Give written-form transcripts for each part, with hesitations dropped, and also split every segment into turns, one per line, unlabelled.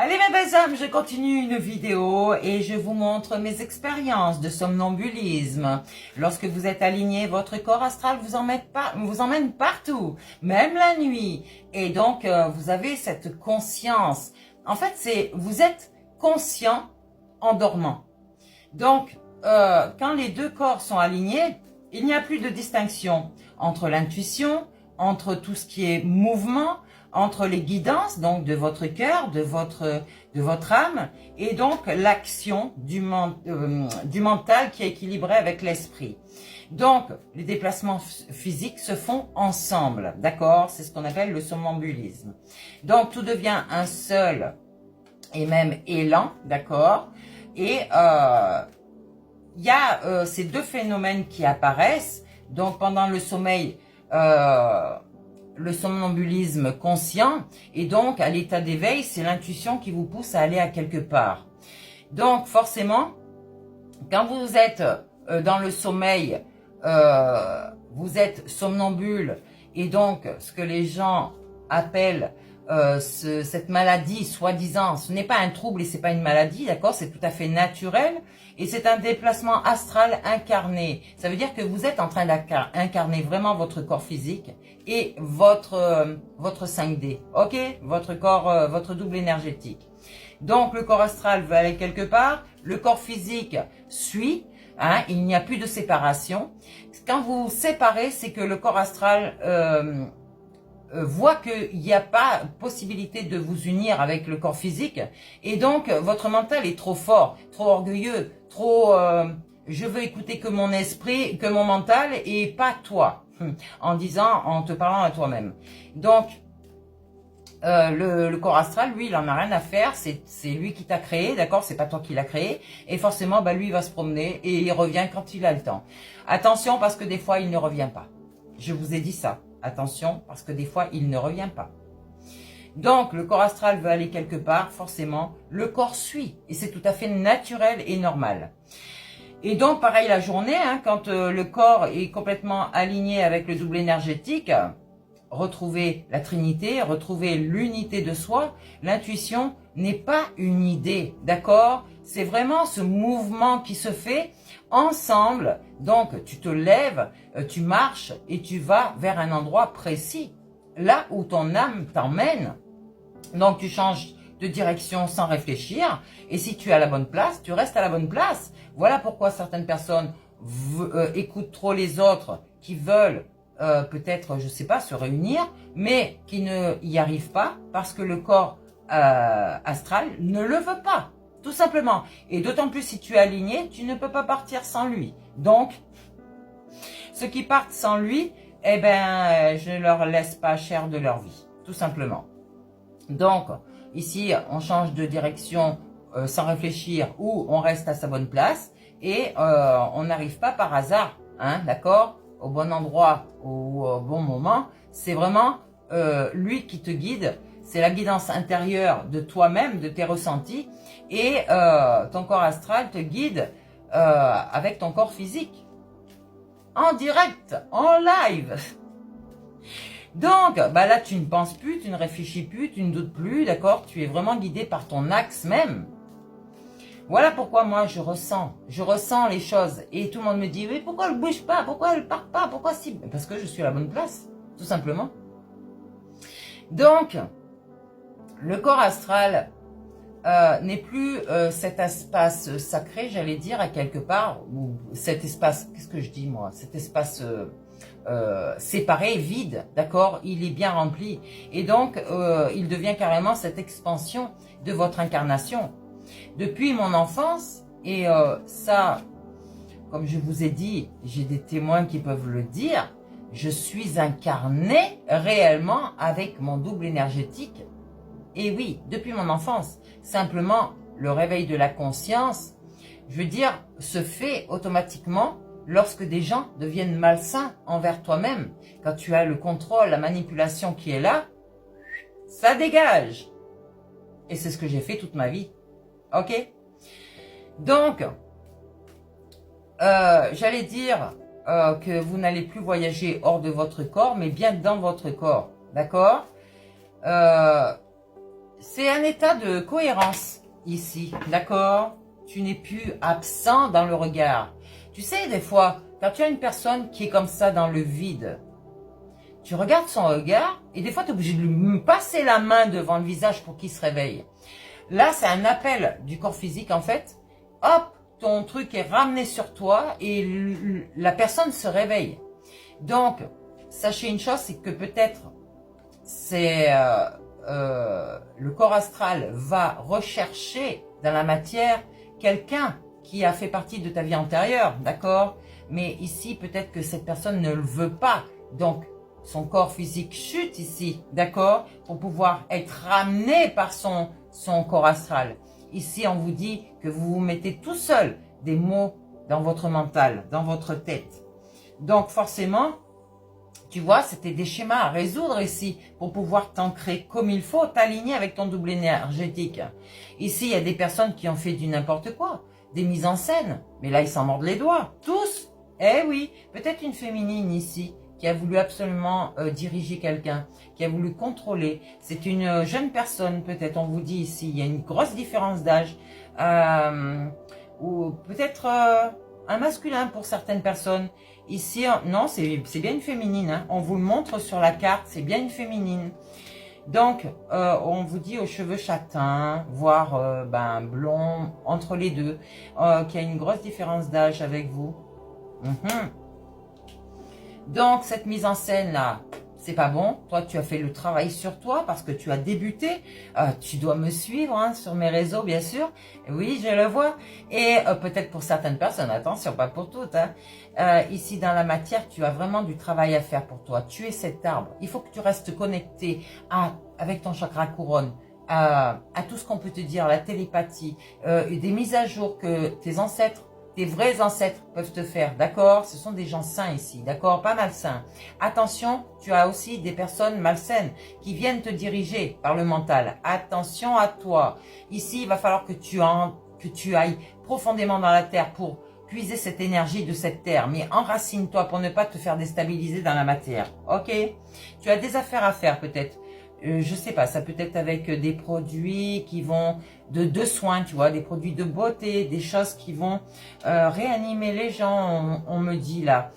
Allez mes belles âmes, je continue une vidéo et je vous montre mes expériences de somnambulisme. Lorsque vous êtes aligné, votre corps astral vous emmène partout, même la nuit. Et donc, vous avez cette conscience. En fait, vous êtes conscient en dormant. Donc, quand les deux corps sont alignés, il n'y a plus de distinction entre l'intuition, entre tout ce qui est mouvement, entre les guidances donc de votre cœur, de votre âme, et donc l'action du mental qui est équilibré avec l'esprit. Donc, les déplacements physiques se font ensemble, d'accord? C'est ce qu'on appelle le somnambulisme. Donc, tout devient un seul et même élan, d'accord? Et il y a ces deux phénomènes qui apparaissent. Donc, pendant le sommeil, le somnambulisme conscient, et donc à l'état d'éveil, c'est l'intuition qui vous pousse à aller à quelque part. Donc forcément, quand vous êtes dans le sommeil, vous êtes somnambule, et donc ce que les gens appellent cette maladie, soi-disant, ce n'est pas un trouble et c'est pas une maladie, d'accord, c'est tout à fait naturel, et c'est un déplacement astral incarné. Ça veut dire que vous êtes en train d'incarner vraiment votre corps physique et votre 5D, ok, votre corps, votre double énergétique. Donc le corps astral veut aller quelque part, le corps physique suit, hein, il n'y a plus de séparation. Quand vous vous séparez, c'est que le corps astral voit qu'il n'y a pas possibilité de vous unir avec le corps physique, et donc votre mental est trop fort, trop orgueilleux, trop je veux écouter que mon esprit, que mon mental et pas toi, en te parlant à toi-même. Donc le corps astral, lui, il en a rien à faire, c'est lui qui t'a créé, d'accord, c'est pas toi qui l'a créé, et forcément, bah lui, il va se promener et il revient quand il a le temps. Attention, parce que des fois, il ne revient pas. Je vous ai dit ça. Attention, parce que des fois, il ne revient pas. Donc, le corps astral veut aller quelque part, forcément, le corps suit, et c'est tout à fait naturel et normal. Et donc, pareil la journée, hein, quand le corps est complètement aligné avec le double énergétique, retrouver la Trinité, retrouver l'unité de soi, l'intuition n'est pas une idée, d'accord? C'est vraiment ce mouvement qui se fait ensemble. Donc, tu te lèves, tu marches et tu vas vers un endroit précis, là où ton âme t'emmène. Donc, tu changes de direction sans réfléchir, et si tu es à la bonne place, tu restes à la bonne place. Voilà pourquoi certaines personnes écoutent trop les autres qui veulent peut-être, je sais pas, se réunir, mais qui ne y arrivent pas parce que le corps astral ne le veut pas, tout simplement. Et d'autant plus si tu es aligné, tu ne peux pas partir sans lui. Donc, ceux qui partent sans lui, eh ben, je ne leur laisse pas cher de leur vie, tout simplement. Donc, ici, on change de direction sans réfléchir, ou on reste à sa bonne place, et on n'arrive pas par hasard, hein, d'accord, au bon endroit, au bon moment. C'est vraiment lui qui te guide, c'est la guidance intérieure de toi-même, de tes ressentis, et ton corps astral te guide avec ton corps physique, en direct, en live. Donc, bah là, tu ne penses plus, tu ne réfléchis plus, tu ne doutes plus, d'accord? Tu es vraiment guidé par ton axe même. Voilà pourquoi moi, je ressens les choses. Et tout le monde me dit, mais pourquoi elle ne bouge pas? Pourquoi elle ne part pas? Pourquoi si? Parce que je suis à la bonne place, tout simplement. Donc, le corps astral n'est plus cet espace sacré, j'allais dire, à quelque part, ou cet espace, qu'est-ce que je dis moi? Cet espace séparé, vide, d'accord? Il est bien rempli. Et donc, il devient carrément cette expansion de votre incarnation. Depuis mon enfance, et ça, comme je vous ai dit, j'ai des témoins qui peuvent le dire, je suis incarnée réellement avec mon double énergétique. Et oui, depuis mon enfance, simplement le réveil de la conscience, je veux dire, se fait automatiquement lorsque des gens deviennent malsains envers toi-même. Quand tu as le contrôle, la manipulation qui est là, ça dégage. Et c'est ce que j'ai fait toute ma vie. Ok? Donc, j'allais dire que vous n'allez plus voyager hors de votre corps, mais bien dans votre corps. D'accord? c'est un état de cohérence ici, d'accord? Tu n'es plus absent dans le regard. Tu sais, des fois, quand tu as une personne qui est comme ça dans le vide, tu regardes son regard et des fois tu es obligé de lui passer la main devant le visage pour qu'il se réveille. Là, c'est un appel du corps physique en fait. Hop, ton truc est ramené sur toi et la personne se réveille. Donc, sachez une chose, c'est que peut-être c'est le corps astral va rechercher dans la matière quelqu'un qui a fait partie de ta vie antérieure, d'accord? Mais ici, peut-être que cette personne ne le veut pas. Donc, son corps physique chute ici, d'accord? Pour pouvoir être ramené par son corps astral. Ici, on vous dit que vous vous mettez tout seul des mots dans votre mental, dans votre tête. Donc, forcément, tu vois, c'était des schémas à résoudre ici pour pouvoir t'ancrer comme il faut, t'aligner avec ton double énergétique. Ici, il y a des personnes qui ont fait du n'importe quoi, des mises en scène, mais là, ils s'en mordent les doigts, tous. Eh oui, peut-être une féminine ici qui a voulu absolument diriger quelqu'un, qui a voulu contrôler. C'est une jeune personne, peut-être, on vous dit ici, il y a une grosse différence d'âge, ou peut-être un masculin pour certaines personnes. Ici, non, c'est bien une féminine. Hein. On vous le montre sur la carte, c'est bien une féminine. Donc, on vous dit aux cheveux châtains, voire blond, entre les deux, qu'il y a une grosse différence d'âge avec vous. Donc, cette mise en scène-là, c'est pas bon. Toi, tu as fait le travail sur toi parce que tu as débuté. Tu dois me suivre hein, sur mes réseaux, bien sûr. Oui, je le vois. Et peut-être pour certaines personnes, attention, pas pour toutes. Hein. Ici, dans la matière, tu as vraiment du travail à faire pour toi. Tu es cet arbre. Il faut que tu restes connecté avec ton chakra couronne. À tout ce qu'on peut te dire, la télépathie, des mises à jour que tes ancêtres, tes vrais ancêtres peuvent te faire, d'accord? Ce sont des gens sains ici, d'accord? Pas malsains. Attention, tu as aussi des personnes malsaines qui viennent te diriger par le mental. Attention à toi. Ici, il va falloir que tu ailles profondément dans la terre pour puiser cette énergie de cette terre. Mais enracine-toi pour ne pas te faire déstabiliser dans la matière, ok? Tu as des affaires à faire peut-être. Je sais pas, ça peut être avec des produits qui vont de soins, tu vois, des produits de beauté, des choses qui vont réanimer les gens, on me dit là.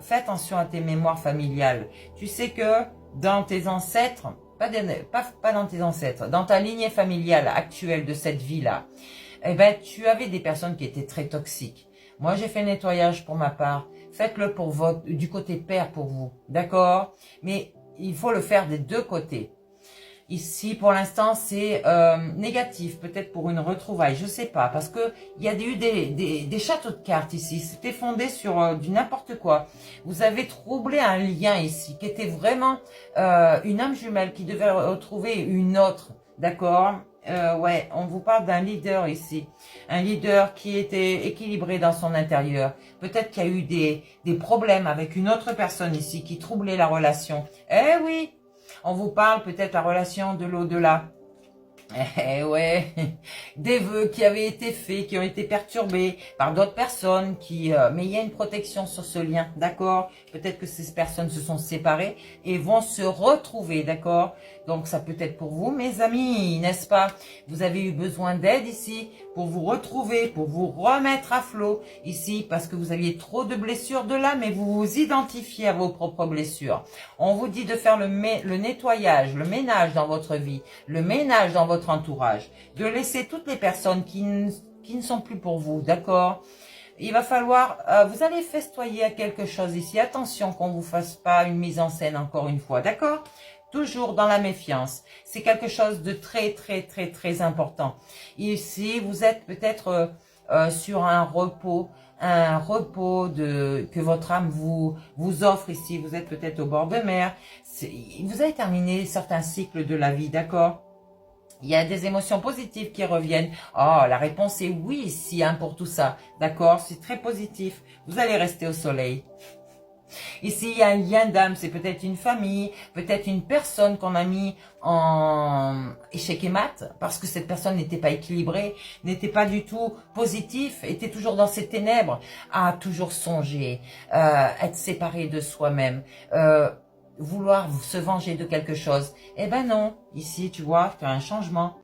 Fais attention à tes mémoires familiales. Tu sais que dans tes ancêtres, pas dans tes ancêtres, dans ta lignée familiale actuelle de cette vie-là, eh ben, tu avais des personnes qui étaient très toxiques. Moi, j'ai fait le nettoyage pour ma part. Faites-le du côté père pour vous, d'accord? Mais il faut le faire des deux côtés. Ici, pour l'instant, c'est négatif, peut-être pour une retrouvaille, je sais pas, parce que il y a eu des châteaux de cartes ici. C'était fondé sur du n'importe quoi. Vous avez troublé un lien ici, qui était vraiment une âme jumelle qui devait retrouver une autre, d'accord? Ouais, on vous parle d'un leader ici, un leader qui était équilibré dans son intérieur. Peut-être qu'il y a eu des problèmes avec une autre personne ici qui troublait la relation. Eh oui, on vous parle peut-être la relation de l'au-delà. Eh ouais, des vœux qui avaient été faits, qui ont été perturbés par d'autres personnes, mais il y a une protection sur ce lien, d'accord? Peut-être que ces personnes se sont séparées et vont se retrouver, d'accord? Donc ça peut être pour vous, mes amis, n'est-ce pas? Vous avez eu besoin d'aide ici pour vous retrouver, pour vous remettre à flot ici, parce que vous aviez trop de blessures de l'âme et vous vous identifiez à vos propres blessures. On vous dit de faire le nettoyage, le ménage dans votre vie, le ménage dans votre entourage, de laisser toutes les personnes qui ne sont plus pour vous, d'accord? Il va falloir, vous allez festoyer à quelque chose ici. Attention qu'on vous fasse pas une mise en scène encore une fois, d'accord? Toujours dans la méfiance. C'est quelque chose de très, très, très, très important. Ici, vous êtes peut-être sur un repos que votre âme vous offre ici. Vous êtes peut-être au bord de mer. Vous avez terminé certains cycles de la vie, d'accord? Il y a des émotions positives qui reviennent. Oh, la réponse est oui ici hein, pour tout ça. D'accord? C'est très positif. Vous allez rester au soleil. Ici, il y a un lien d'âme. C'est peut-être une famille, peut-être une personne qu'on a mis en échec et mat parce que cette personne n'était pas équilibrée, n'était pas du tout positif, était toujours dans ses ténèbres, a toujours songé, être séparé de soi-même. vouloir se venger de quelque chose. Eh ben non, ici, tu vois, tu as un changement.